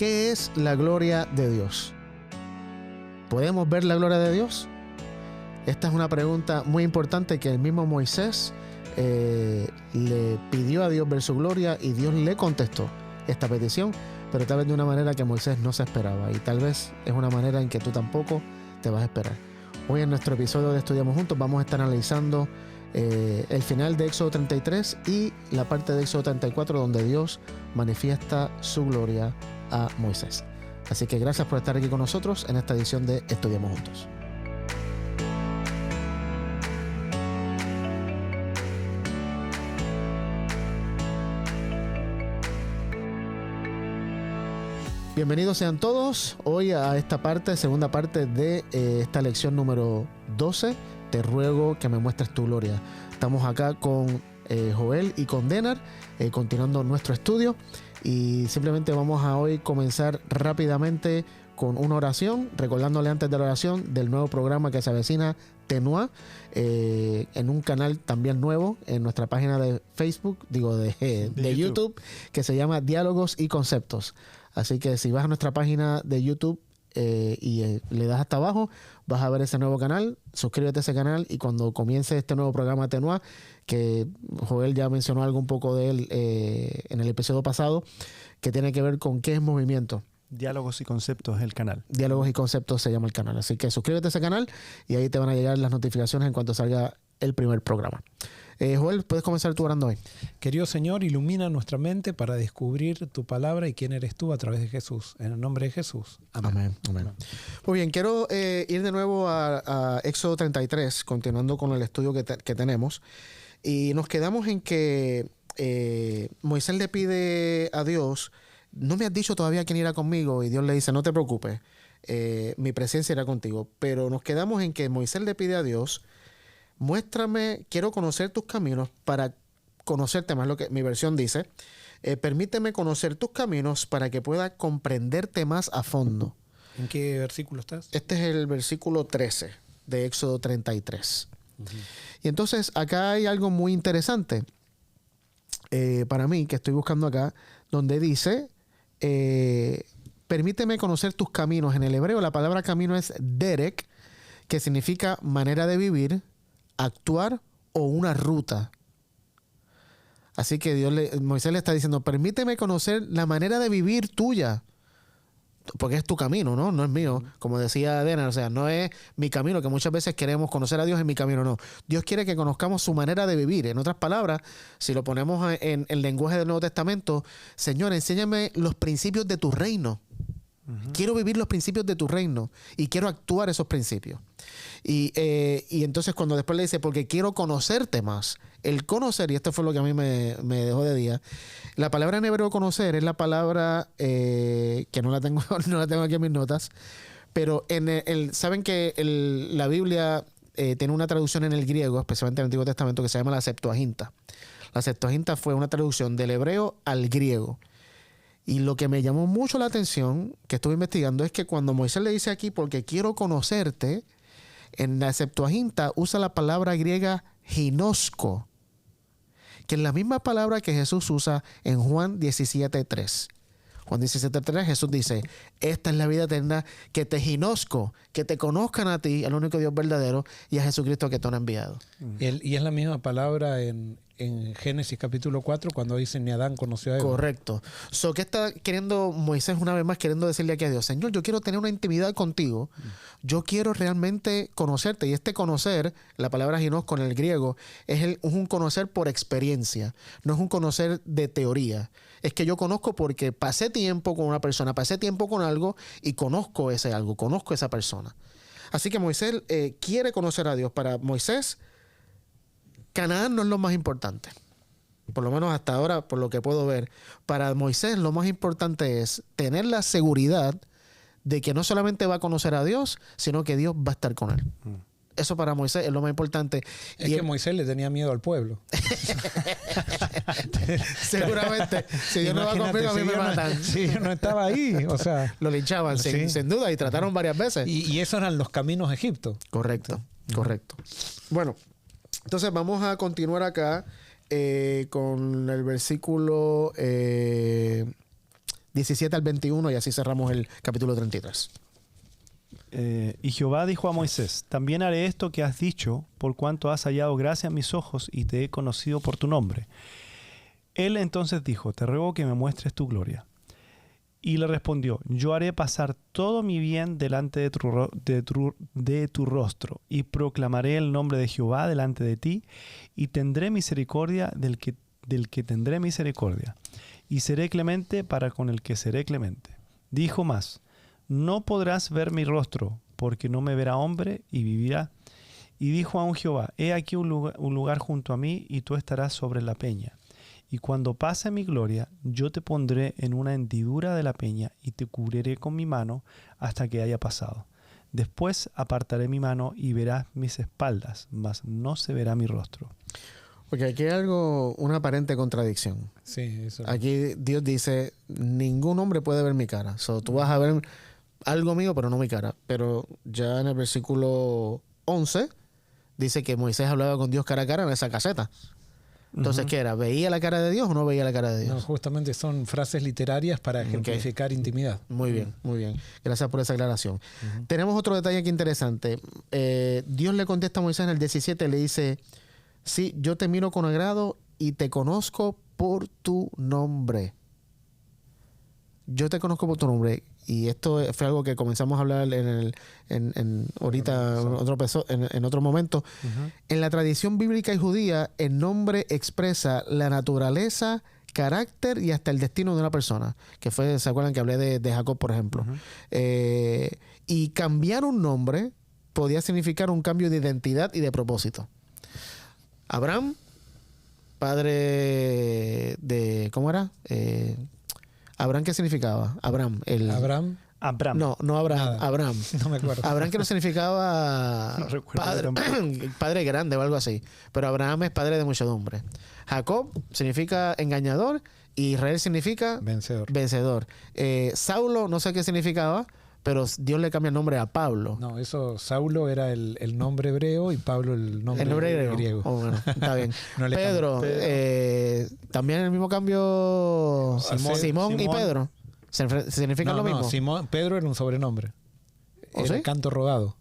¿qué es la gloria de Dios? ¿Podemos ver la gloria de Dios? Esta es una pregunta muy importante que el mismo Moisés le pidió a Dios ver su gloria y Dios le contestó esta petición, pero tal vez de una manera que Moisés no se esperaba, y tal vez es una manera en que tú tampoco te vas a esperar. Hoy en nuestro episodio de Estudiamos Juntos vamos a estar analizando el final de Éxodo 33 y la parte de Éxodo 34 donde Dios manifiesta su gloria a Moisés. Así que gracias por estar aquí con nosotros en esta edición de Estudiamos Juntos. Bienvenidos sean todos hoy a esta parte, segunda parte de esta lección número 12. Te ruego que me muestres tu gloria. Estamos acá con Joel y con Denar, continuando nuestro estudio, y simplemente vamos a hoy comenzar rápidamente con una oración, recordándole antes de la oración del nuevo programa que se avecina, Tenuá, en un canal también nuevo en nuestra página de Facebook, de YouTube, que se llama Diálogos y Conceptos. Así que si vas a nuestra página de YouTube le das hasta abajo, vas a ver ese nuevo canal. Suscríbete a ese canal y cuando comience este nuevo programa Tenuá, que Joel ya mencionó algo un poco de él en el episodio pasado, que tiene que ver con qué es movimiento. Diálogos y Conceptos es el canal. Diálogos y Conceptos se llama el canal. Así que suscríbete a ese canal y ahí te van a llegar las notificaciones en cuanto salga el primer programa. Joel, puedes comenzar tú orando hoy. Querido Señor, ilumina nuestra mente para descubrir tu palabra y quién eres tú a través de Jesús. En el nombre de Jesús. Amén. Amén. Muy bien, quiero ir de nuevo a Éxodo 33, continuando con el estudio que tenemos. Y nos quedamos en que Moisés le pide a Dios: no me has dicho todavía quién irá conmigo. Y Dios le dice: no te preocupes, mi presencia irá contigo. Pero nos quedamos en que Moisés le pide a Dios: muéstrame, quiero conocer tus caminos para conocerte más, lo que mi versión dice. Permíteme conocer tus caminos para que pueda comprenderte más a fondo. ¿En qué versículo estás? Este es el versículo 13 de Éxodo 33. Uh-huh. Y entonces acá hay algo muy interesante para mí, que estoy buscando acá, donde dice, permíteme conocer tus caminos. En el hebreo la palabra camino es derek, que significa manera de vivir, actuar o una ruta. Así que Moisés le está diciendo: permíteme conocer la manera de vivir tuya, porque es tu camino, ¿no? No es mío. Como decía Denar, o sea, no es mi camino, que muchas veces queremos conocer a Dios en mi camino, no. Dios quiere que conozcamos su manera de vivir. En otras palabras, si lo ponemos en el lenguaje del Nuevo Testamento: Señor, enséñame los principios de tu reino. Uh-huh. Quiero vivir los principios de tu reino y quiero actuar esos principios. Y entonces cuando después le dice: porque quiero conocerte más. El conocer, y esto fue lo que a mí me dejó de día, la palabra en hebreo conocer es la palabra que no la tengo aquí en mis notas, pero saben que la Biblia tiene una traducción en el griego, especialmente en el Antiguo Testamento, que se llama la Septuaginta. La Septuaginta fue una traducción del hebreo al griego. Y lo que me llamó mucho la atención, que estuve investigando, es que cuando Moisés le dice aquí: porque quiero conocerte, en la Septuaginta usa la palabra griega ginosko, que es la misma palabra que Jesús usa en Juan 17:3. Juan 17:3, Jesús dice: esta es la vida eterna, que te ginosko, que te conozcan a ti, al único Dios verdadero, y a Jesucristo que te han enviado. Y es la misma palabra en Génesis capítulo 4, cuando dice: ni Adán conoció a Eva. Correcto. ¿Qué está queriendo Moisés una vez más, queriendo decirle aquí a Dios? Señor, yo quiero tener una intimidad contigo. Yo quiero realmente conocerte. Y este conocer, la palabra ginos con el griego, es un conocer por experiencia. No es un conocer de teoría. Es que yo conozco porque pasé tiempo con una persona, pasé tiempo con algo y conozco ese algo, conozco esa persona. Así que Moisés quiere conocer a Dios. Para Moisés, Canaán no es lo más importante. Por lo menos hasta ahora, por lo que puedo ver. Para Moisés lo más importante es tener la seguridad de que no solamente va a conocer a Dios, sino que Dios va a estar con él. Eso para Moisés es lo más importante. Es que Moisés le tenía miedo al pueblo. Seguramente. Si Dios no va conmigo, a mí me matan. Si yo no estaba ahí, o sea... Lo linchaban, sí. sin duda, y trataron varias veces. Y esos eran los caminos de Egipto. Correcto. Bueno, entonces vamos a continuar acá con el versículo 17 al 21 y así cerramos el capítulo 33. Y Jehová dijo a Moisés, también haré esto que has dicho, por cuanto has hallado gracia en mis ojos y te he conocido por tu nombre. Él entonces dijo, te ruego que me muestres tu gloria. Y le respondió, yo haré pasar todo mi bien delante de tu rostro, y proclamaré el nombre de Jehová delante de ti, y tendré misericordia del que tendré misericordia, y seré clemente para con el que seré clemente. Dijo más, no podrás ver mi rostro, porque no me verá hombre y vivirá. Y dijo aún Jehová, he aquí un lugar junto a mí, y tú estarás sobre la peña. Y cuando pase mi gloria, yo te pondré en una hendidura de la peña y te cubriré con mi mano hasta que haya pasado. Después apartaré mi mano y verás mis espaldas, mas no se verá mi rostro. Porque aquí hay una aparente contradicción. Sí, eso. Aquí Dios dice, ningún hombre puede ver mi cara. So, tú vas a ver algo mío, pero no mi cara. Pero ya en el versículo 11 dice que Moisés hablaba con Dios cara a cara en esa caseta. Entonces, ¿qué era? ¿Veía la cara de Dios o no veía la cara de Dios? No, justamente son frases literarias para ejemplificar intimidad. Muy bien, muy bien. Gracias por esa aclaración. Tenemos otro detalle aquí interesante. Dios le contesta a Moisés en el 17, le dice, sí, yo te miro con agrado y te conozco por tu nombre. Yo te conozco por tu nombre. Y esto fue algo que comenzamos a hablar ahorita en otro momento. En la tradición bíblica y judía, el nombre expresa la naturaleza, carácter y hasta el destino de una persona. Que fue, ¿se acuerdan que hablé de Jacob, por ejemplo? Y cambiar un nombre podía significar un cambio de identidad y de propósito. Abraham, padre de... ¿Cómo era? ¿Abraham qué significaba? Abraham. Abraham. No Abraham. Nada. Abraham. No me acuerdo. Abraham que no significaba No recuerdo padre grande o algo así. Pero Abraham es padre de muchedumbre. Jacob significa engañador y Israel significa vencedor. Saulo no sé qué significaba, pero Dios le cambia el nombre a Pablo. No, eso, Saulo era el nombre hebreo y Pablo el nombre griego. Oh, bueno, está bien. No le Pedro, también el mismo cambio Simón y Pedro. ¿Significan lo mismo? Pedro era un sobrenombre. ¿Oh, Era sí? canto rodado.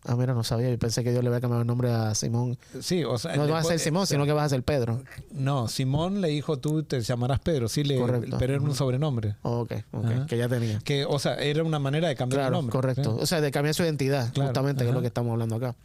Ah, mira, no sabía. Yo pensé que Dios le había cambiado el nombre a Simón. Sí, o sea... No vas a ser Simón, sino que vas a ser Pedro. No, Simón le dijo, tú te llamarás Pedro. Sí, Correcto. pero era un sobrenombre. Ok, Ajá. que ya tenía. Que, o sea, era una manera de cambiar el Claro, nombre. correcto. ¿Sí? O sea, de cambiar su identidad, Claro. justamente, que es Ajá. lo que estamos hablando acá.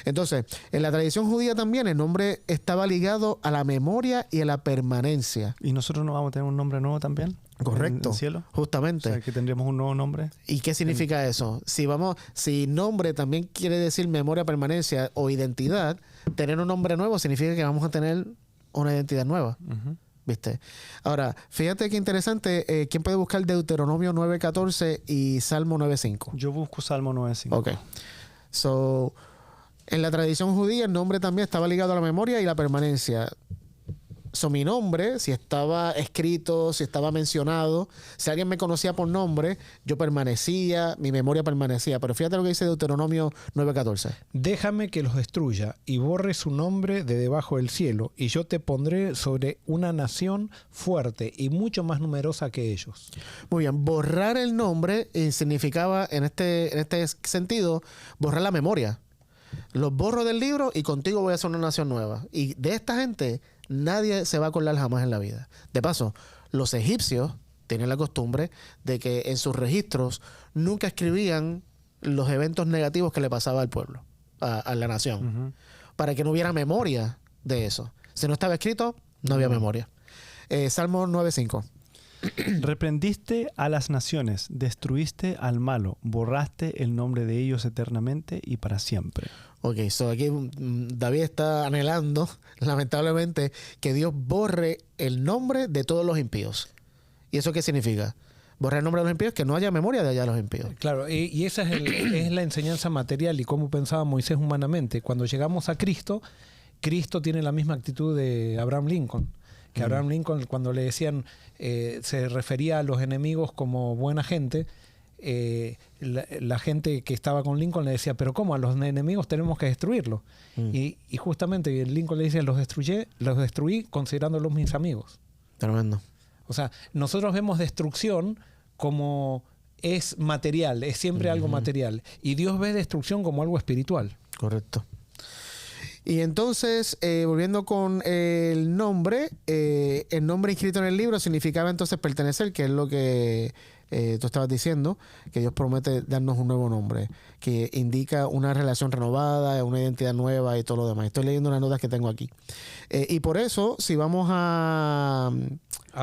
Entonces, en la tradición judía también el nombre estaba ligado a la memoria y a la permanencia. ¿Y nosotros no vamos a tener un nombre nuevo también? Correcto. ¿En el cielo? Justamente. O sea, que tendríamos un nuevo nombre. ¿Y qué significa eso? Si nombre también quiere decir memoria, permanencia o identidad, tener un nombre nuevo significa que vamos a tener una identidad nueva. ¿Viste? Ahora, fíjate qué interesante. ¿Quién puede buscar Deuteronomio 9.14 y Salmo 9.5? Yo busco Salmo 9.5. Ok. So, en la tradición judía el nombre también estaba ligado a la memoria y la permanencia. So, mi nombre, si estaba escrito, si estaba mencionado, si alguien me conocía por nombre, yo permanecía, mi memoria permanecía. Pero fíjate lo que dice Deuteronomio 9.14. Déjame que los destruya y borre su nombre de debajo del cielo, y yo te pondré sobre una nación fuerte y mucho más numerosa que ellos. Muy bien, borrar el nombre significaba en este sentido borrar la memoria. Los borro del libro y contigo voy a hacer una nación nueva. Y de esta gente nadie se va a acordar jamás en la vida. De paso, los egipcios tienen la costumbre de que en sus registros nunca escribían los eventos negativos que le pasaba al pueblo, a la nación, para que no hubiera memoria de eso. Si no estaba escrito, no había memoria. Salmo 9.5. Reprendiste a las naciones, destruiste al malo, borraste el nombre de ellos eternamente y para siempre. Ok, so aquí David está anhelando, lamentablemente, que Dios borre el nombre de todos los impíos. ¿Y eso qué significa? Borrar el nombre de los impíos, que no haya memoria de allá de los impíos. Claro, y esa es la enseñanza material y cómo pensaba Moisés humanamente. Cuando llegamos a Cristo, Cristo tiene la misma actitud de Abraham Lincoln. Que Abraham Lincoln, cuando le decían, se refería a los enemigos como buena gente, la gente que estaba con Lincoln le decía, pero ¿cómo? A los enemigos tenemos que destruirlos. Y justamente Lincoln le dice, los destruí considerándolos mis amigos. Tremendo. O sea, nosotros vemos destrucción como es material, es siempre algo material. Y Dios ve destrucción como algo espiritual. Correcto. Y entonces, volviendo con el nombre inscrito en el libro significaba entonces pertenecer, que es lo que tú estabas diciendo, que Dios promete darnos un nuevo nombre, que indica una relación renovada, una identidad nueva y todo lo demás. Estoy leyendo unas notas que tengo aquí. Y por eso, si vamos a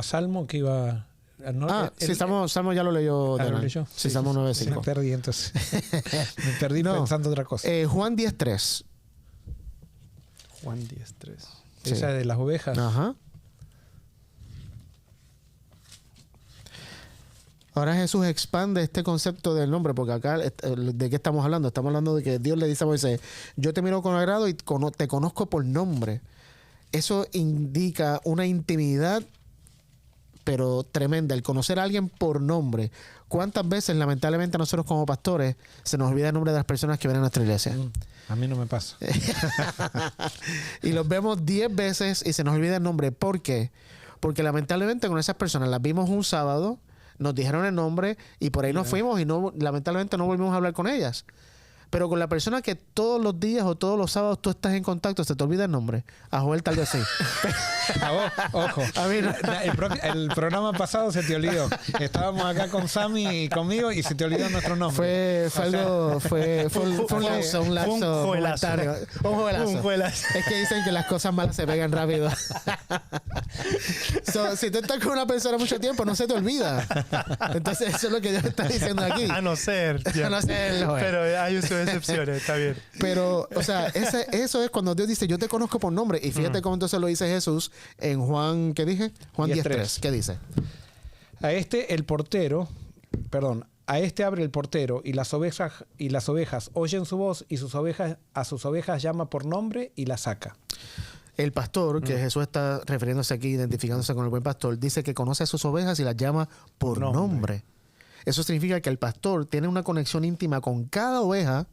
Salmo que iba... sí, Salmo ya lo leyó. ¿Lo leyó? Sí, Salmo 9.5. Me perdí entonces. Me perdí pensando otra cosa. Juan 10.3. Juan 10:3. Esa de las ovejas. Ajá. Ahora Jesús expande este concepto del nombre, porque acá, ¿de qué estamos hablando? Estamos hablando de que Dios le dice a Moisés, yo te miro con agrado y te conozco por nombre. Eso indica una intimidad, pero tremenda, el conocer a alguien por nombre. ¿Cuántas veces, lamentablemente, nosotros como pastores se nos olvida el nombre de las personas que vienen a nuestra iglesia? A mí no me pasa. Y los vemos 10 veces y se nos olvida el nombre. ¿Por qué? Porque lamentablemente con esas personas las vimos un sábado, nos dijeron el nombre y por ahí nos fuimos y lamentablemente no volvimos a hablar con ellas. Pero con la persona que todos los días o todos los sábados tú estás en contacto, se te olvida el nombre. A Joel tal vez sí. A vos, ojo. A mí no. El programa pasado se te olvidó. Estábamos acá con Sammy y conmigo y se te olvidó nuestro nombre. Fue un lapso momentario. Un juelazo. Es que dicen que las cosas malas se pegan rápido. Si tú estás con una persona mucho tiempo, no se te olvida. Entonces eso es lo que Dios está diciendo aquí. A no ser. Pero hay sus excepciones, está bien. Pero, o sea, eso es cuando Dios dice, yo te conozco por nombre. Y fíjate cómo entonces lo dice Jesús en Juan, ¿qué dije? Juan 10:3. ¿Qué dice? A este abre el portero y las ovejas oyen su voz y a sus ovejas llama por nombre y las saca. El pastor, que Jesús está refiriéndose aquí, identificándose con el buen pastor, dice que conoce a sus ovejas y las llama por nombre. Eso significa que el pastor tiene una conexión íntima con cada oveja,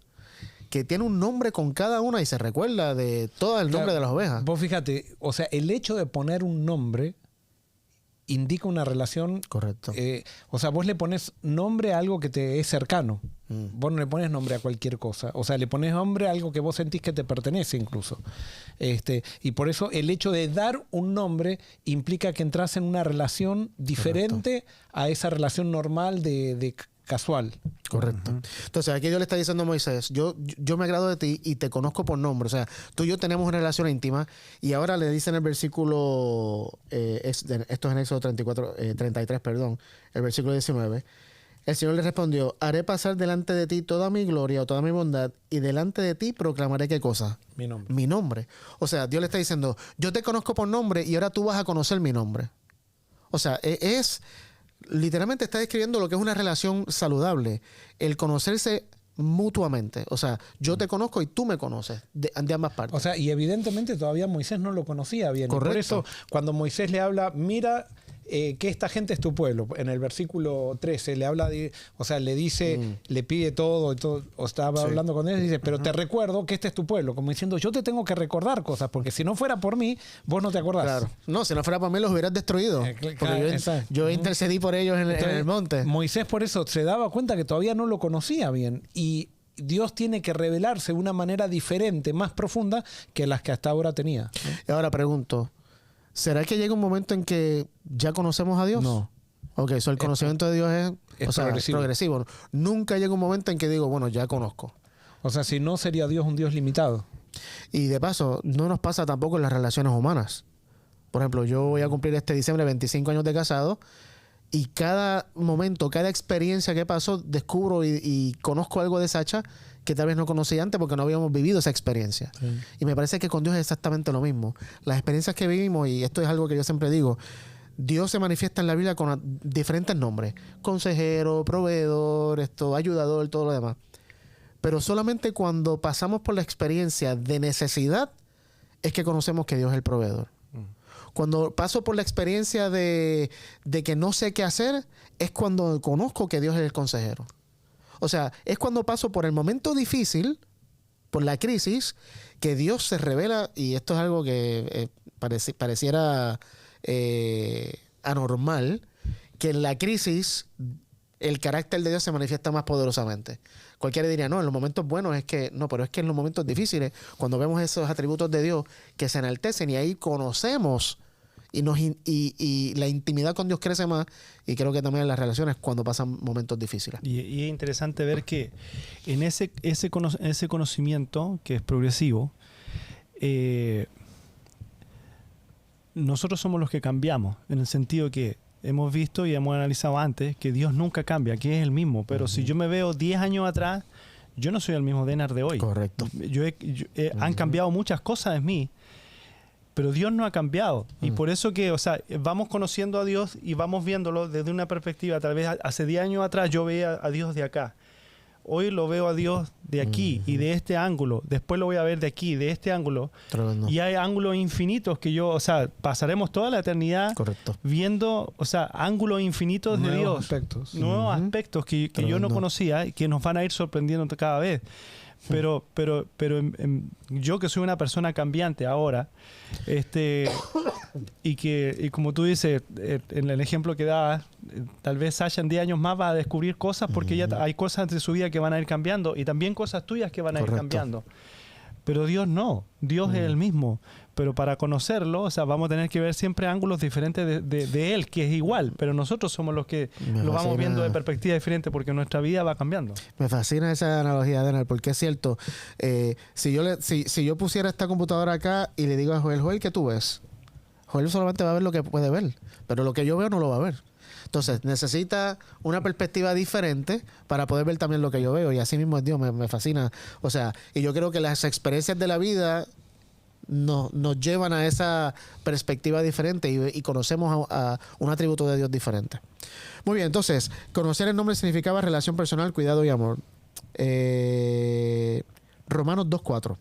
que tiene un nombre con cada una y se recuerda de todo el nombre de las ovejas. Vos fíjate, o sea, el hecho de poner un nombre indica una relación. Correcto. O sea, vos le pones nombre a algo que te es cercano. Vos no le pones nombre a cualquier cosa. O sea, le pones nombre a algo que vos sentís que te pertenece incluso. Y por eso el hecho de dar un nombre implica que entras en una relación diferente a esa relación normal de casual. Correcto. Entonces, aquí Dios le está diciendo a Moisés, yo me agrado de ti y te conozco por nombre. O sea, tú y yo tenemos una relación íntima. Y ahora le dice en el versículo, esto es en Éxodo 33, el versículo 19. El Señor le respondió, haré pasar delante de ti toda mi gloria o toda mi bondad y delante de ti proclamaré ¿qué cosa? Mi nombre. Mi nombre. O sea, Dios le está diciendo, yo te conozco por nombre y ahora tú vas a conocer mi nombre. O sea, literalmente está describiendo lo que es una relación saludable, el conocerse mutuamente. O sea, yo te conozco y tú me conoces de ambas partes. O sea, y evidentemente todavía Moisés no lo conocía bien. Correcto. Por eso, cuando Moisés le habla, mira que esta gente es tu pueblo. En el versículo 13 le habla le dice, le pide todo y todo. O estaba hablando con él y dice, pero te recuerdo que este es tu pueblo. Como diciendo, yo te tengo que recordar cosas, porque si no fuera por mí, vos no te acordás. Claro. No, si no fuera por mí los hubieras destruido. Porque yo intercedí por ellos en el monte. Moisés por eso se daba cuenta que todavía no lo conocía bien. Y Dios tiene que revelarse de una manera diferente, más profunda que las que hasta ahora tenía. Y ahora pregunto, ¿será que llega un momento en que ya conocemos a Dios? No. Ok, el conocimiento de Dios es progresivo. Nunca llega un momento en que digo, bueno, ya conozco. O sea, si no, sería Dios un Dios limitado. Y de paso, no nos pasa tampoco en las relaciones humanas. Por ejemplo, yo voy a cumplir este diciembre 25 años de casado y cada momento, cada experiencia que pasó, descubro y conozco algo de Sacha que tal vez no conocía antes porque no habíamos vivido esa experiencia. Sí. Y me parece que con Dios es exactamente lo mismo. Las experiencias que vivimos, y esto es algo que yo siempre digo, Dios se manifiesta en la Biblia con diferentes nombres. Consejero, proveedor, ayudador, todo lo demás. Pero solamente cuando pasamos por la experiencia de necesidad es que conocemos que Dios es el proveedor. Cuando paso por la experiencia de que no sé qué hacer, es cuando conozco que Dios es el consejero. O sea, es cuando paso por el momento difícil, por la crisis, que Dios se revela, y esto es algo que pareciera anormal que en la crisis el carácter de Dios se manifiesta más poderosamente. Cualquiera diría, no, en los momentos buenos es que... No, pero es que en los momentos difíciles, cuando vemos esos atributos de Dios que se enaltecen y ahí conocemos y la intimidad con Dios crece más, y creo que también en las relaciones cuando pasan momentos difíciles. Y es interesante ver que en ese conocimiento que es progresivo, nosotros somos los que cambiamos, en el sentido que hemos visto y hemos analizado antes que Dios nunca cambia, que es el mismo. Pero si yo me veo 10 años atrás, yo no soy el mismo Denar de hoy. Correcto. Han cambiado muchas cosas en mí, pero Dios no ha cambiado. Y por eso que, o sea, vamos conociendo a Dios y vamos viéndolo desde una perspectiva. Tal vez hace 10 años atrás yo veía a Dios de acá. Hoy lo veo a Dios de aquí y de este ángulo. Después lo voy a ver de aquí, de este ángulo. Tremendo. Y hay ángulos infinitos que yo, o sea, pasaremos toda la eternidad Correcto. viendo, o sea, ángulos infinitos de Dios. Nuevos aspectos que yo no conocía y que nos van a ir sorprendiendo cada vez. Pero yo que soy una persona cambiante ahora, y como tú dices, en el ejemplo que dabas, tal vez Sasha en 10 años más va a descubrir cosas porque ya hay cosas de su vida que van a ir cambiando y también cosas tuyas que van a ir cambiando. Pero Dios no, Dios es el mismo. Pero para conocerlo, o sea, vamos a tener que ver siempre ángulos diferentes de Él, que es igual, pero nosotros somos los que lo vamos viendo de perspectiva diferente porque nuestra vida va cambiando. Me fascina esa analogía, Denar, porque es cierto. Si yo pusiera esta computadora acá y le digo a Joel, ¿qué tú ves? Joel solamente va a ver lo que puede ver, pero lo que yo veo no lo va a ver. Entonces, necesita una perspectiva diferente para poder ver también lo que yo veo. Y así mismo es Dios, me fascina. O sea, y yo creo que las experiencias de la vida nos llevan a esa perspectiva diferente y conocemos a un atributo de Dios diferente. Muy bien, entonces, conocer el nombre significaba relación personal, cuidado y amor. Romanos 2.4.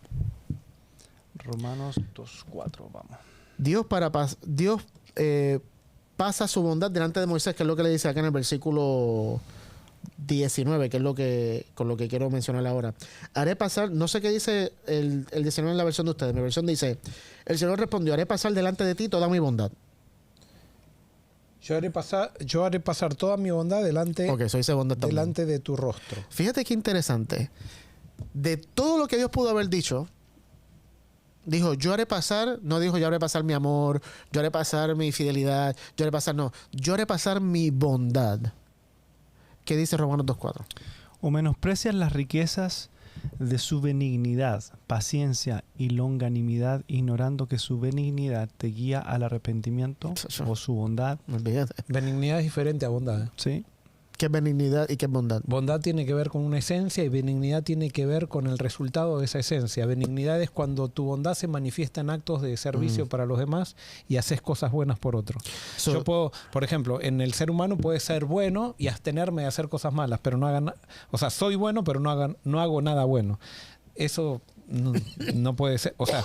Romanos 2.4, vamos. Dios pasa su bondad delante de Moisés, que es lo que le dice acá en el versículo 19, que es con lo que quiero mencionar ahora. Haré pasar, no sé qué dice el 19 en la versión de ustedes. Mi versión dice, el Señor respondió, haré pasar delante de ti toda mi bondad. Yo haré pasar toda mi bondad delante de tu rostro. Fíjate qué interesante. De todo lo que Dios pudo haber dicho, dijo, yo haré pasar, no dijo, yo haré pasar mi amor, yo haré pasar mi fidelidad, yo haré pasar mi bondad. ¿Qué dice Romanos 2.4? O menosprecias las riquezas de su benignidad, paciencia y longanimidad, ignorando que su benignidad te guía al arrepentimiento, o su bondad. Olvídate. Benignidad es diferente a bondad. Sí. ¿Qué es benignidad y qué es bondad? Bondad tiene que ver con una esencia y benignidad tiene que ver con el resultado de esa esencia. Benignidad es cuando tu bondad se manifiesta en actos de servicio para los demás y haces cosas buenas por otro. Yo puedo, por ejemplo, en el ser humano puede ser bueno y abstenerme de hacer cosas malas, pero no hagan, o sea, soy bueno, pero no hago nada bueno. Eso no puede ser. O sea,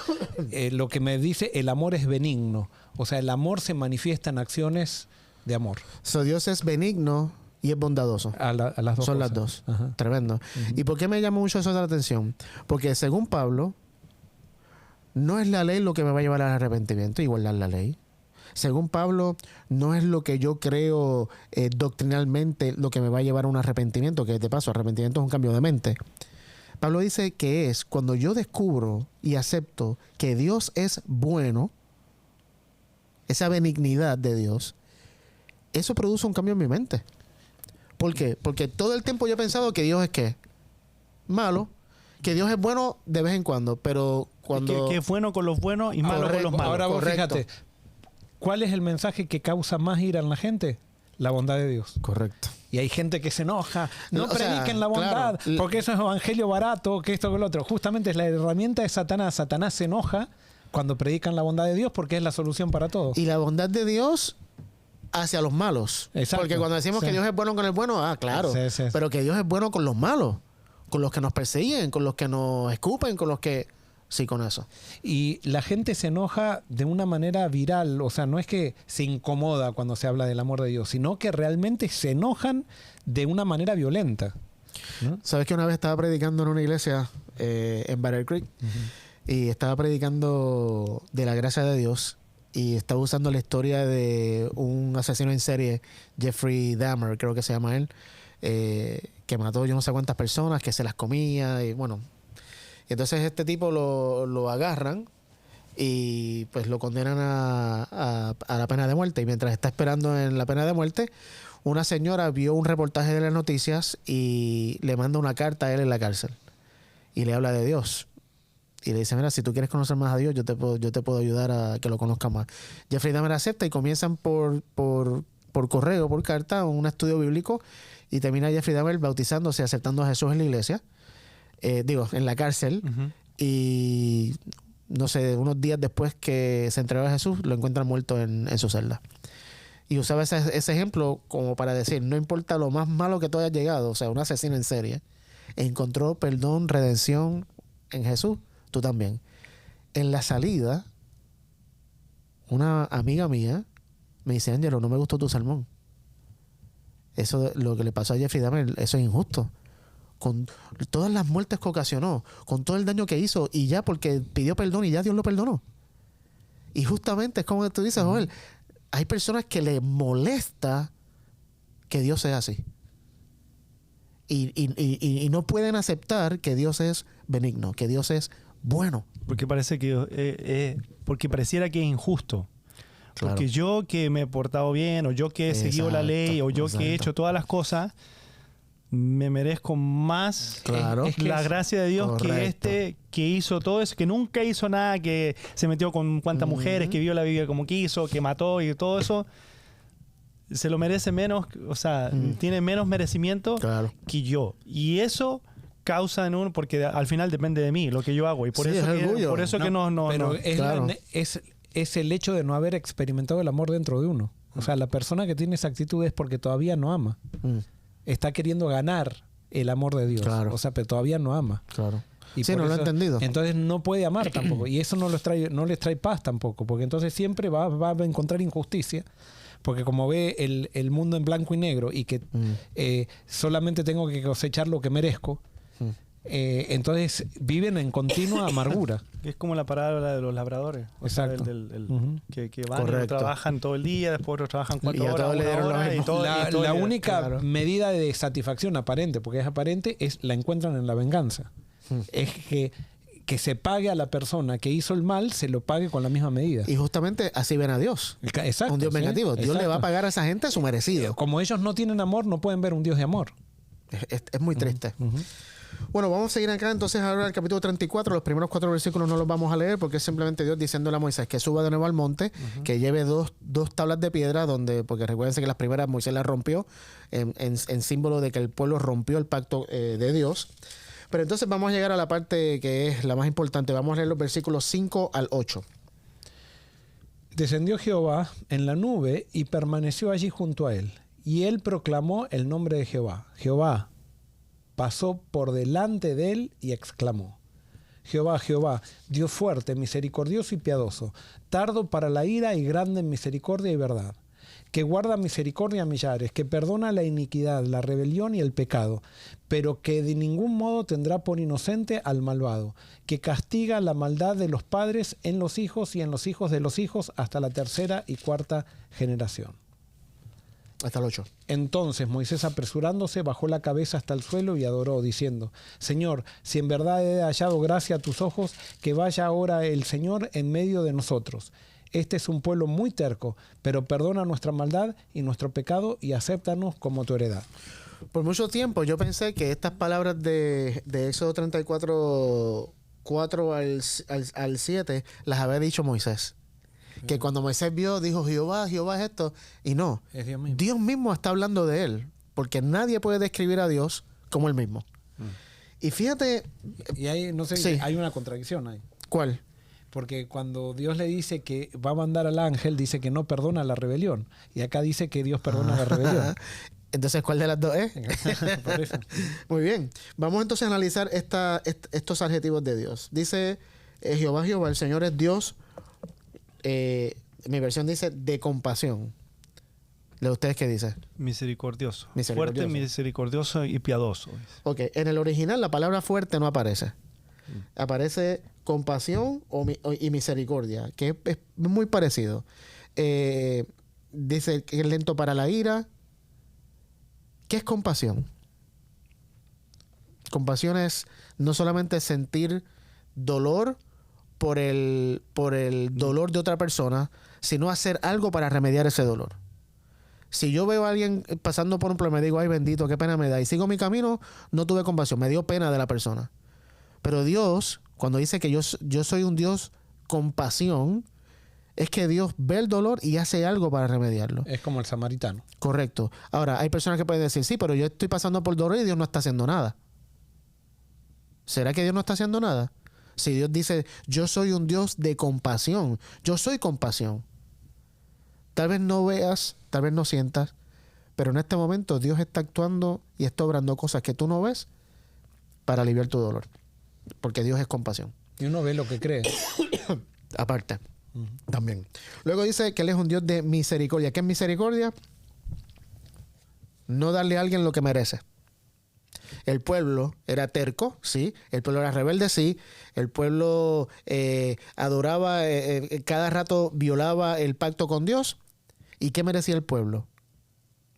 lo que me dice, el amor es benigno. O sea, el amor se manifiesta en acciones de amor. Dios es benigno y es bondadoso. A las dos Son cosas. las dos. Ajá. Tremendo. ¿Y por qué me llama mucho eso la atención? Porque según Pablo, no es la ley lo que me va a llevar al arrepentimiento, igualdad la ley. Según Pablo, no es lo que yo creo doctrinalmente lo que me va a llevar a un arrepentimiento, que de paso, arrepentimiento es un cambio de mente. Pablo dice que es cuando yo descubro y acepto que Dios es bueno, esa benignidad de Dios, eso produce un cambio en mi mente. ¿Por qué? Porque todo el tiempo yo he pensado que Dios es ¿qué? Malo, que Dios es bueno de vez en cuando, pero cuando... Que es bueno con los buenos y malo con los malos. Ahora vos Correcto. fíjate, ¿cuál es el mensaje que causa más ira en la gente? La bondad de Dios. Correcto. Y hay gente que se enoja. No O sea, prediquen la bondad, claro. porque eso es evangelio barato, que esto que lo otro. Justamente es la herramienta de Satanás. Satanás se enoja cuando predican la bondad de Dios porque es la solución para todos. Y la bondad de Dios hacia los malos. Exacto. Porque cuando decimos que Dios es bueno con el bueno, claro. Sí, sí. Pero que Dios es bueno con los malos, con los que nos persiguen, con los que nos escupen, con los que... Sí, con eso. Y la gente se enoja de una manera viral, o sea, no es que se incomoda cuando se habla del amor de Dios, sino que realmente se enojan de una manera violenta, ¿no? ¿Sabes que una vez estaba predicando en una iglesia en Battle Creek? Y estaba predicando de la gracia de Dios. y estaba usando la historia de un asesino en serie, Jeffrey Dahmer, creo que se llama él, que mató yo no sé cuántas personas, que se las comía, y bueno. Y entonces este tipo lo agarran y pues lo condenan a la pena de muerte. Y mientras está esperando en la pena de muerte, una señora vio un reportaje de las noticias y le manda una carta a él en la cárcel. Y le habla de Dios. Y le dice, mira, si tú quieres conocer más a Dios, yo te puedo ayudar a que lo conozcas más. Jeffrey Dahmer acepta y comienzan por correo, por carta, un estudio bíblico. Y termina Jeffrey Dahmer bautizándose, aceptando a Jesús en la iglesia. En la cárcel. Ujú. Y no sé, unos días después que se entregó a Jesús, lo encuentran muerto en su celda. Y usaba ese ejemplo como para decir, no importa lo más malo que tú hayas llegado, o sea, un asesino en serie, encontró perdón, redención en Jesús, tú también. En la salida, una amiga mía me dice, Ángelo, no me gustó tu sermón. Eso, lo que le pasó a Jeffrey Dahmer, eso es injusto. Con todas las muertes que ocasionó, con todo el daño que hizo, y ya porque pidió perdón y ya Dios lo perdonó. Y justamente es como tú dices, Joel, hay personas que les molesta que Dios sea así. Y no pueden aceptar que Dios es benigno, que Dios es bueno. Porque parece que porque pareciera que es injusto. Claro. Porque yo que me he portado bien, o yo que he seguido la ley, o yo que he hecho todas las cosas, me merezco más Claro. la gracia de Dios Correcto. que este que hizo todo eso, que nunca hizo nada, que se metió con cuantas mujeres, que vio la Biblia como quiso, que mató y todo eso. Se lo merece menos, o sea, tiene menos merecimiento Claro. que yo. Y eso causa en uno, porque al final depende de mí, lo que yo hago. Y por Sí, eso es orgullo. por eso que Pero claro. es el hecho de no haber experimentado el amor dentro de uno. O sea, la persona que tiene esa actitud es porque todavía no ama. Mm, Está queriendo ganar el amor de Dios. Claro. O sea, pero todavía no ama. claro. Y Sí, por no lo he eso- entendido. Entonces no puede amar tampoco. Y eso no les trae paz tampoco. Porque entonces siempre va a encontrar injusticia. Porque como ve el mundo en blanco y negro y que solamente tengo que cosechar lo que merezco, entonces viven en continua amargura. es como la parábola de los labradores. O sea, Exacto. que van y Correcto. trabajan todo el día, después otros trabajan 4 Y a horas, todos le 1 dieron lo hora, y mismo. todo, La, y todo la el- única claro. medida de satisfacción aparente, porque es aparente, la encuentran en la venganza. Es que se pague a la persona que hizo el mal, se lo pague con la misma medida. Y justamente así ven a Dios. Exacto. Un Dios sí, vengativo. Dios le va a exacto. pagar a esa gente su merecido. Como ellos no tienen amor, no pueden ver un Dios de amor. Es muy triste. Bueno, vamos a seguir acá entonces ahora al capítulo 34. Los primeros 4 versículos no los vamos a leer porque es simplemente Dios diciéndole a Moisés que suba de nuevo al monte, que lleve dos tablas de piedra, porque recuérdense que las primeras Moisés las rompió en símbolo de que el pueblo rompió el pacto de Dios. Pero entonces vamos a llegar a la parte que es la más importante. Vamos a leer los versículos 5 al 8. Descendió Jehová en la nube y permaneció allí junto a él. Y él proclamó el nombre de Jehová. Jehová pasó por delante de él y exclamó: Jehová, Jehová, Dios fuerte, misericordioso y piadoso, tardo para la ira y grande en misericordia y verdad, que guarda misericordia a millares, que perdona la iniquidad, la rebelión y el pecado, pero que de ningún modo tendrá por inocente al malvado, que castiga la maldad de los padres en los hijos y en los hijos de los hijos hasta la 3ª y 4ª generación. Hasta el 8. Entonces Moisés, apresurándose, bajó la cabeza hasta el suelo y adoró, diciendo: Señor, si en verdad he hallado gracia a tus ojos, que vaya ahora el Señor en medio de nosotros. Este es un pueblo muy terco, pero perdona nuestra maldad y nuestro pecado y acéptanos como tu heredad. Por mucho tiempo yo pensé que estas palabras de Éxodo 34, 4 al 7, las había dicho Moisés. Que cuando Moisés vio, dijo, Jehová es esto. Y no, Es Dios mismo. Dios mismo está hablando de él. Porque nadie puede describir a Dios como él mismo. Y fíjate, Y hay, no sé, Sí. hay una contradicción ahí. ¿cuál? Porque cuando Dios le dice que va a mandar al ángel, dice que no perdona la rebelión. Y acá dice que Dios perdona la rebelión. Entonces, ¿cuál de las dos es? Por eso. Muy bien. Vamos entonces a analizar estos adjetivos de Dios. Dice Jehová, el Señor es Dios. Mi versión dice de compasión. ¿De ustedes qué dice? Misericordioso. Misericordioso. Fuerte, misericordioso y piadoso. Ok, en el original la palabra fuerte no aparece. aparece compasión y misericordia, que es muy parecido. Dice que es lento para la ira. ¿Qué es compasión? Compasión es no solamente sentir dolor por el dolor de otra persona, sino hacer algo para remediar ese dolor. Si yo veo a alguien pasando por un problema y digo, ay bendito, qué pena me da, y sigo mi camino, no tuve compasión, me dio pena de la persona. Pero Dios, cuando dice que yo soy un Dios compasión, es que Dios ve el dolor y hace algo para remediarlo. Es como el samaritano. Correcto. Ahora, hay personas que pueden decir, sí, pero yo estoy pasando por dolor y Dios no está haciendo nada. ¿Será que Dios no está haciendo nada? Si Dios dice, yo soy un Dios de compasión, yo soy compasión. Tal vez no veas, tal vez no sientas, pero en este momento Dios está actuando y está obrando cosas que tú no ves para aliviar tu dolor. Porque Dios es compasión. Y uno ve lo que cree. Aparte, también. Luego dice que Él es un Dios de misericordia. ¿Qué es misericordia? No darle a alguien lo que merece. El pueblo era terco, sí. El pueblo era rebelde, sí. El pueblo adoraba, cada rato violaba el pacto con Dios. ¿Y qué merecía el pueblo?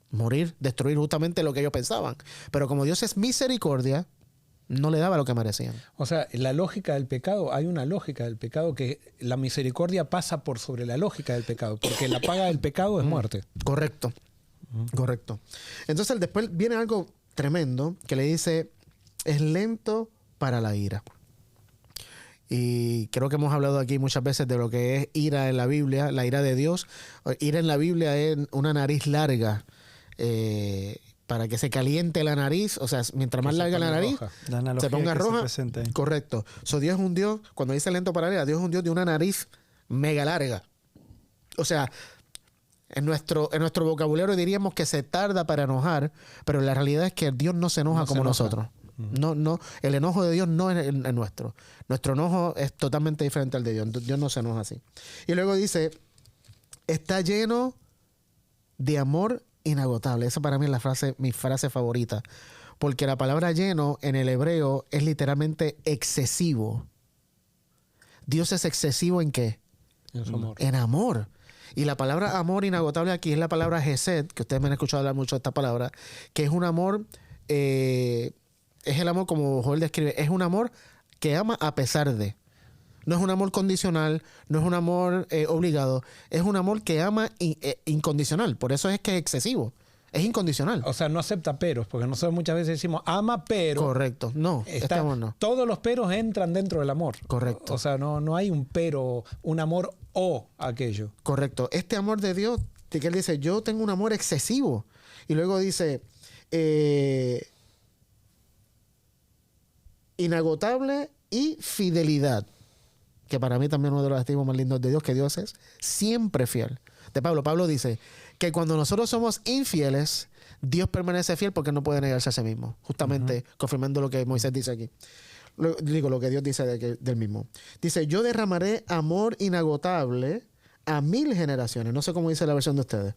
Morir, destruir justamente lo que ellos pensaban. Pero como Dios es misericordia, no le daba lo que merecían. O sea, la lógica del pecado, hay una lógica del pecado que la misericordia pasa por sobre la lógica del pecado, porque la paga del pecado es muerte. Correcto. Correcto. Entonces después viene algo tremendo que le dice, es lento para la ira. Y creo que hemos hablado aquí muchas veces de lo que es ira en la Biblia, la ira de Dios. Ira en la Biblia es una nariz larga, para que se caliente la nariz, o sea, mientras más larga la nariz, se ponga roja. Correcto. So, Dios es un Dios, cuando dice lento para la ira, Dios es un Dios de una nariz mega larga. O sea, en nuestro vocabulario diríamos que se tarda para enojar, pero la realidad es que Dios no se enoja como nosotros. No, el enojo de Dios no es el nuestro. Nuestro enojo es totalmente diferente al de Dios. Dios no se enoja así. Y luego dice, está lleno de amor inagotable. Esa para mí es mi frase favorita. Porque la palabra lleno en el hebreo es literalmente excesivo. Dios es excesivo ¿en qué? En su amor. En amor. Y la palabra amor inagotable aquí es la palabra Hesed, que ustedes me han escuchado hablar mucho de esta palabra, que es un amor, es el amor como Joel describe, es un amor que ama a pesar de. No es un amor condicional, no es un amor obligado, es un amor que ama incondicional. Por eso es que es excesivo, es incondicional. O sea, no acepta peros, porque nosotros muchas veces decimos ama, pero... Correcto, no, este amor no. Todos los peros entran dentro del amor. Correcto. O sea, no hay un pero, un amor o aquello. Correcto. Este amor de Dios, que Él dice, yo tengo un amor excesivo. Y luego dice, inagotable y fidelidad. Que para mí también uno de los adjetivos más lindos de Dios, que Dios es siempre fiel. De Pablo dice que cuando nosotros somos infieles, Dios permanece fiel porque no puede negarse a sí mismo. Justamente confirmando lo que Moisés dice aquí. Lo que Dios dice del mismo. Dice, yo derramaré amor inagotable a 1000 generaciones. No sé cómo dice la versión de ustedes.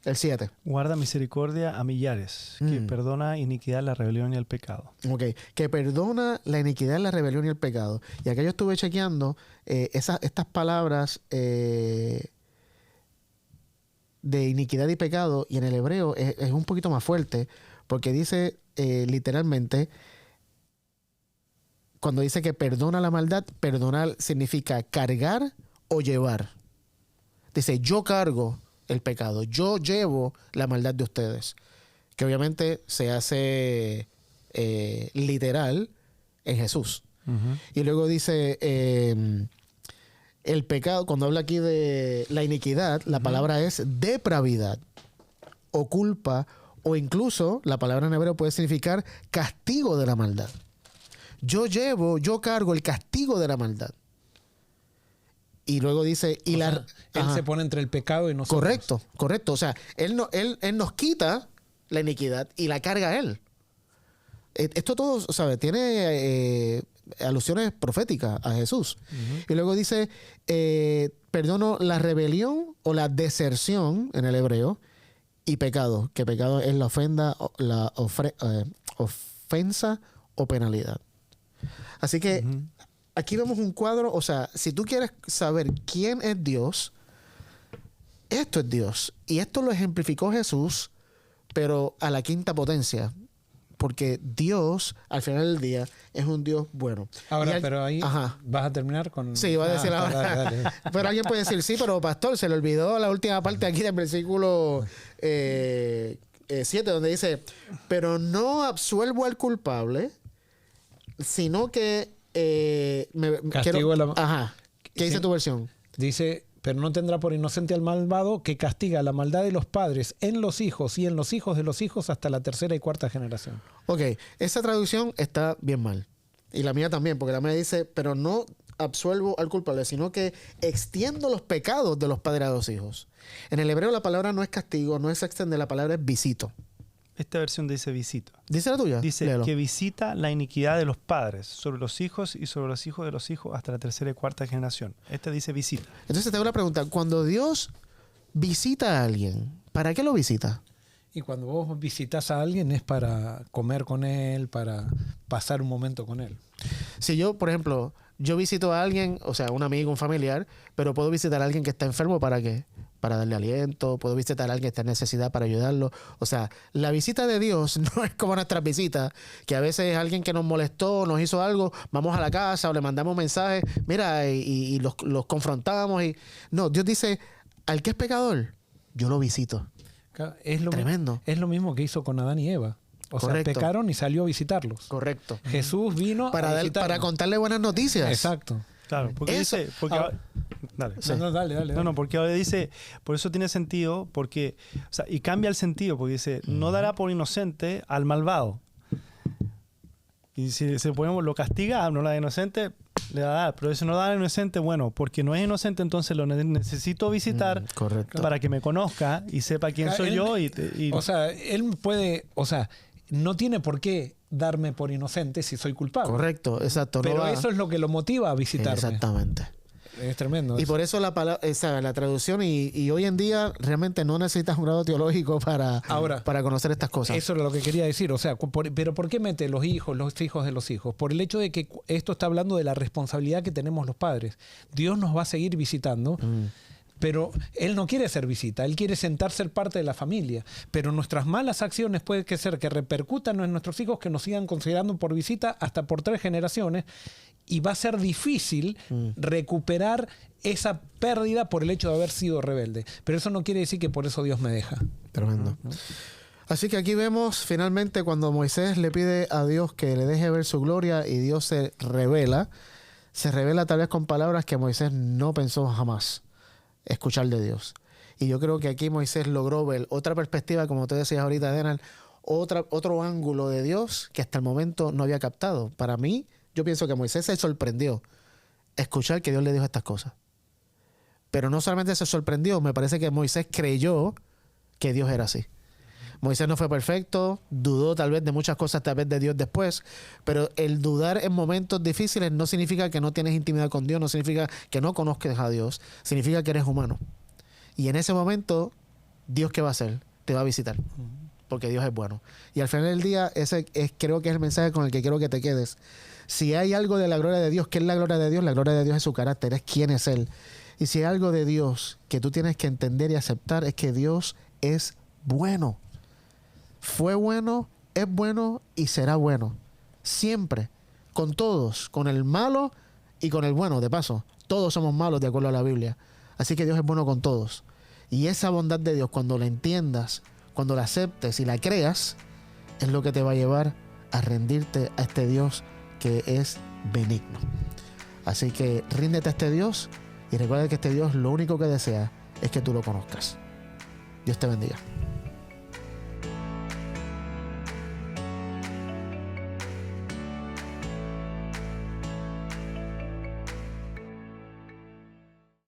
El 7. Guarda misericordia a millares, que perdona iniquidad, la rebelión y el pecado. Ok, que perdona la iniquidad, la rebelión y el pecado. Y acá yo estuve chequeando estas palabras de iniquidad y pecado, y en el hebreo es un poquito más fuerte, porque dice literalmente, cuando dice que perdona la maldad, perdonar significa cargar o llevar. Dice, yo cargo el pecado, yo llevo la maldad de ustedes, que obviamente se hace literal en Jesús. Y luego dice el pecado, cuando habla aquí de la iniquidad, la palabra es depravidad o culpa, o incluso la palabra en hebreo puede significar castigo de la maldad. Yo cargo el castigo de la maldad. Y luego dice... él se pone entre el pecado y nosotros. Correcto. O sea, él nos quita la iniquidad y la carga él. Esto todo, ¿sabes? Tiene alusiones proféticas a Jesús. Y luego dice, perdono la rebelión o la deserción en el hebreo y pecado, que pecado es la ofensa o penalidad. Así que Ujú. aquí vemos un cuadro, o sea, si tú quieres saber quién es Dios, esto es Dios. Y esto lo ejemplificó Jesús, pero a la quinta potencia. Porque Dios, al final del día, es un Dios bueno. Ahora, Y pero ahí Ajá. vas a terminar con... Sí, voy a decir ahora. Dale. Pero alguien puede decir, sí, pero pastor, se le olvidó la última parte aquí del versículo 7, donde dice, pero no absuelvo al culpable, sino que Castigo la- Ajá. ¿Qué dice Sí. tu versión? Dice, pero no tendrá por inocente al malvado que castiga la maldad de los padres en los hijos y en los hijos de los hijos hasta la tercera y cuarta generación. Ok, esa traducción está bien mal. Y la mía también, porque la mía dice, pero no absuelvo al culpable, sino que extiendo los pecados de los padres a los hijos. En el hebreo la palabra no es castigo, no es extender, la palabra es visito. Esta versión dice visita. ¿Dice la tuya? Dice Léelo. que visita la iniquidad de los padres sobre los hijos y sobre los hijos de los hijos hasta la tercera y cuarta generación. Esta dice visita. Entonces te hago una pregunta. Cuando Dios visita a alguien, ¿para qué lo visita? Y cuando vos visitas a alguien es para comer con él, para pasar un momento con él. Si yo, por ejemplo, yo visito a alguien, o sea, un amigo, un familiar, pero puedo visitar a alguien que está enfermo, ¿para qué? Para darle aliento, puedo visitar a alguien que está en necesidad para ayudarlo. O sea, la visita de Dios no es como nuestras visitas, que a veces es alguien que nos molestó, nos hizo algo, vamos a la casa o le mandamos mensajes, mira, y los confrontamos. No, Dios dice, al que es pecador, yo lo visito. Es lo, Tremendo. Es lo mismo que hizo con Adán y Eva. O Correcto. sea, pecaron y salió a visitarlos. Correcto. Jesús vino Para visitarlos. contarle buenas noticias. Exacto. Claro, porque Eso- dice... Porque ahora- dale. Sí. No, dale. No, porque ahora dice, por eso tiene sentido, porque, o sea, y cambia el sentido, porque dice, no dará por inocente al malvado. Y si se ponemos, lo castiga, no la da inocente, le va a dar. Pero si no da al inocente, bueno, porque no es inocente, entonces lo necesito visitar Correcto. para que me conozca y sepa quién soy Él- yo. O sea, él puede, o sea, no tiene por qué darme por inocente si soy culpable. Correcto, exacto. no Pero va- eso es lo que lo motiva a visitarme. Exactamente. Es tremendo. Y eso. por eso la traducción, y hoy en día realmente no necesitas un grado teológico Ahora, para conocer estas cosas. Eso es lo que quería decir. O sea, pero ¿por qué mete los hijos de los hijos? Por el hecho de que esto está hablando de la responsabilidad que tenemos los padres. Dios nos va a seguir visitando. Pero Él no quiere hacer visita, Él quiere sentarse ser parte de la familia. Pero nuestras malas acciones puede que ser que repercutan en nuestros hijos, que nos sigan considerando por visita hasta por 3 generaciones. Y va a ser difícil recuperar esa pérdida por el hecho de haber sido rebelde. Pero eso no quiere decir que por eso Dios me deja. Tremendo. Así que aquí vemos finalmente cuando Moisés le pide a Dios que le deje ver su gloria y Dios se revela tal vez con palabras que Moisés no pensó jamás escuchar de Dios. Y yo creo que aquí Moisés logró ver otra perspectiva, como tú decías ahorita, Denal, otro ángulo de Dios que hasta el momento no había captado. Para mí, yo pienso que Moisés se sorprendió escuchar que Dios le dijo estas cosas. Pero no solamente se sorprendió, me parece que Moisés creyó que Dios era así. Moisés no fue perfecto, dudó tal vez de muchas cosas tal vez de Dios después, pero el dudar en momentos difíciles no significa que no tienes intimidad con Dios, no significa que no conozcas a Dios, significa que eres humano. Y en ese momento, ¿Dios qué va a hacer? Te va a visitar, porque Dios es bueno. Y al final del día, creo que es el mensaje con el que quiero que te quedes. Si hay algo de la gloria de Dios, ¿qué es la gloria de Dios? La gloria de Dios es su carácter, es quién es Él. Y si hay algo de Dios que tú tienes que entender y aceptar, es que Dios es bueno. Fue bueno, es bueno y será bueno. Siempre. Con todos. Con el malo y con el bueno, de paso. Todos somos malos de acuerdo a la Biblia. Así que Dios es bueno con todos. Y esa bondad de Dios, cuando la entiendas, cuando la aceptes y la creas, es lo que te va a llevar a rendirte a este Dios que es benigno. Así que ríndete a este Dios y recuerda que este Dios lo único que desea es que tú lo conozcas. Dios te bendiga.